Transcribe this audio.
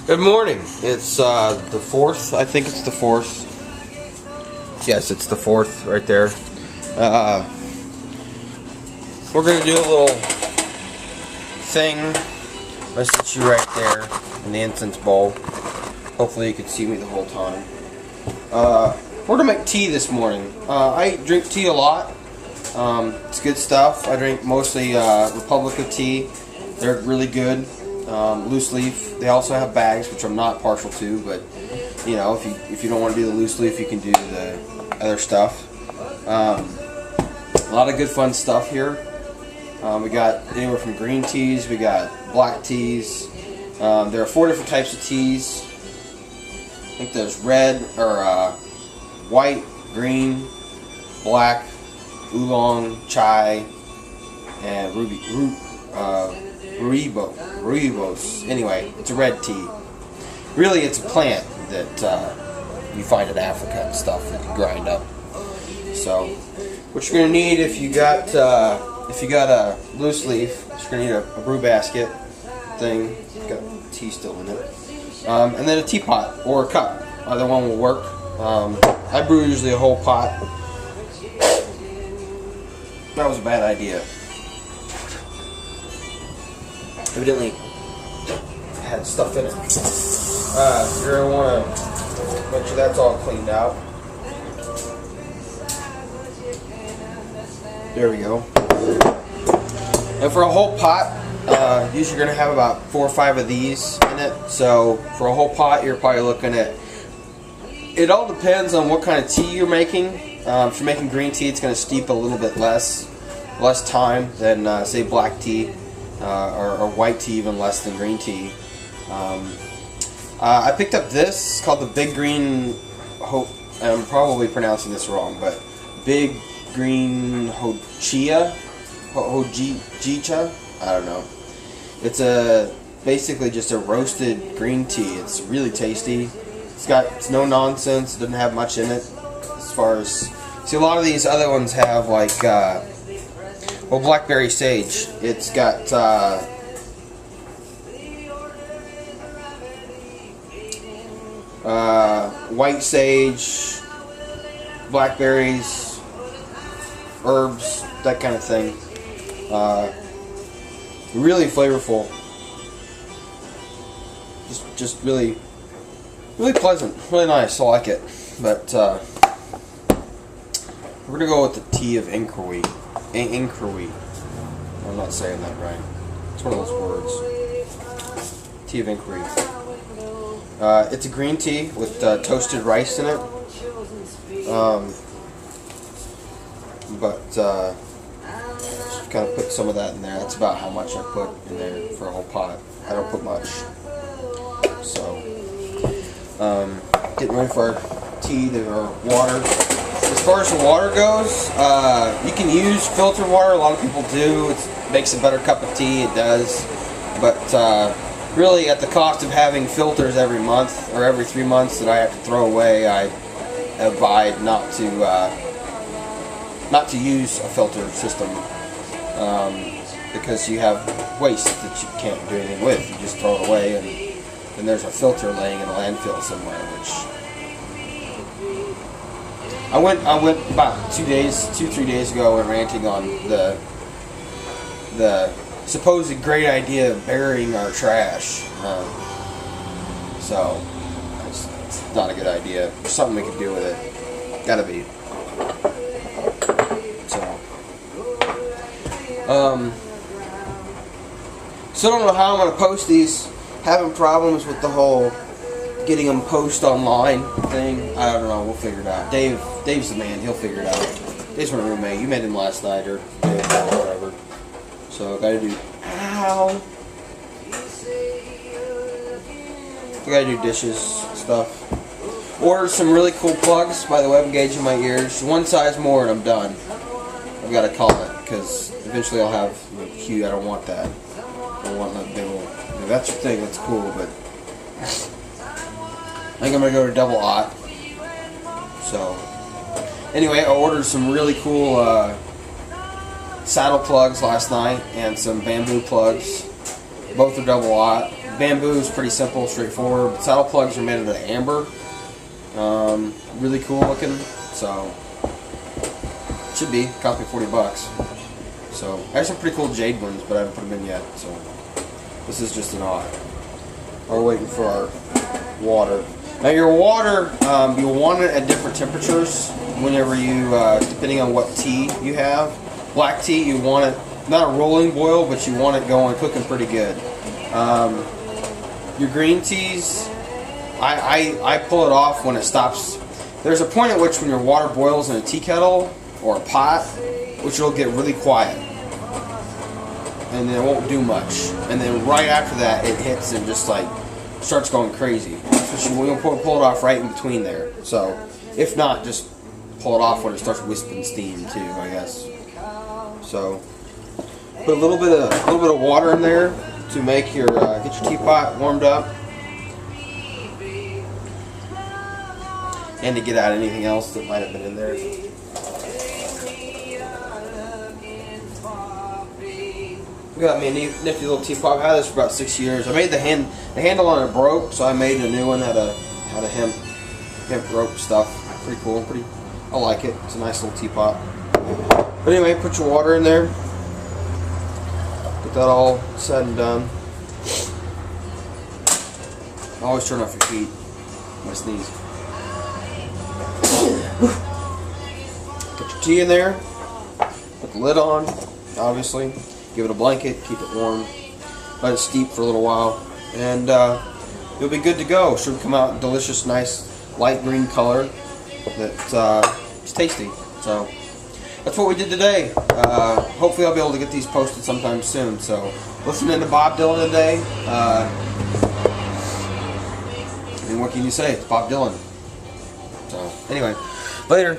Good morning. It's the 4th. I think it's the 4th. Yes, it's the 4th right there. We're going to do a little thing. I sit you right there in the incense bowl. Hopefully you can see me the whole time. We're going to make tea this morning. I drink tea a lot. It's good stuff. I drink mostly Republic of tea. They're really good. Loose leaf. They also have bags, which I'm not partial to, but you know, if you don't want to do the loose leaf, you can do the other stuff. A lot of good fun stuff here. We got anywhere from green teas, we got black teas. There are 4 different types of teas. I think there's red or white, green, black, oolong, chai, and rooibos. Anyway, it's a red tea. Really, it's a plant that you find in Africa and stuff that you grind up. So, what you're gonna need if you got a loose leaf, you're gonna need a brew basket thing. Got tea still in it, and then a teapot or a cup. Either one will work. I brew usually a whole pot. That was a bad idea. Evidently had stuff in it. You're going to want to make sure that's all cleaned out. There we go. And for a whole pot, usually you're going to have about 4 or 5 of these in it. So for a whole pot, you're probably looking at, it all depends on what kind of tea you're making. If you're making green tea, it's going to steep a little bit less time than say black tea. Or white tea, even less than green tea. I picked up this, called the Big Green I'm probably pronouncing this wrong, but Big Green Hojicha? I don't know. It's basically just a roasted green tea. It's really tasty. It's no nonsense, it doesn't have much in it. As far as, see, a lot of these other ones have like well, blackberry sage. It's got white sage, blackberries, herbs, that kind of thing. Really flavorful. Just really pleasant, really nice. I like it. But we're gonna go with the tea of inquiry. Inquiry. I'm not saying that right. It's one of those words. Tea of inquiry. It's a green tea with toasted rice in it. Just kind of put some of that in there. That's about how much I put in there for a whole pot. I don't put much. So, getting ready for our tea or water. As far as the water goes, you can use filtered water. A lot of people do. It makes a better cup of tea. It does. But really, at the cost of having filters every month or every 3 months that I have to throw away, I abide not to use a filter system because you have waste that you can't do anything with. You just throw it away, and then there's a filter laying in a landfill somewhere, which. I went about 3 days ago. I went ranting on the supposed great idea of burying our trash. So it's not a good idea. There's something we can do with it. Gotta be. So I don't know how I'm gonna post these. Having problems with the whole getting them post online thing. I don't know, we'll figure it out. Dave's the man, he'll figure it out. Dave's my roommate. You met him last night or day before or whatever. So gotta do dishes, stuff. Ordered some really cool plugs by the web gauge in my ears. One size more and I'm done. I've gotta call it because eventually I'll have cute. I don't want that. I don't want that big old. If that's your thing, that's cool, but I think I'm going to go to double aught. So, anyway, I ordered some really cool saddle plugs last night and some bamboo plugs. Both are double aught. bamboo is pretty simple, straightforward. Saddle plugs are made out of amber. Really cool looking. So should be. Cost me $40. So I have some pretty cool jade ones, but I haven't put them in yet. So this is just an odd. We're waiting for our water. Now your water, you'll want it at different temperatures whenever you, depending on what tea you have. Black tea, you want it, not a rolling boil, but you want it going, cooking pretty good. Your green teas, I pull it off when it stops. There's a point at which when your water boils in a tea kettle or a pot, which will get really quiet. And then it won't do much. And then right after that, it hits and just like starts going crazy. So we'll pull it off right in between there. So if not, just pull it off when it starts wisping steam too, I guess. So put a little bit of water in there to make your get your teapot warmed up, and to get out anything else that might have been in there. We got me a nifty little teapot. I've had this for about 6 years. I made the handle on it broke, so I made a new one. Had a hemp rope stuff. Pretty cool. I like it. It's a nice little teapot. But anyway, put your water in there. Get that all said and done. Always turn off your heat. I'm gonna sneeze. Put your tea in there. Put the lid on, obviously. Give it a blanket, keep it warm. Let it steep for a little while. And you'll be good to go. Should come out delicious, nice, light green color that is tasty. So that's what we did today. Hopefully I'll be able to get these posted sometime soon. So listening to Bob Dylan today. I mean, what can you say? It's Bob Dylan. So anyway, later.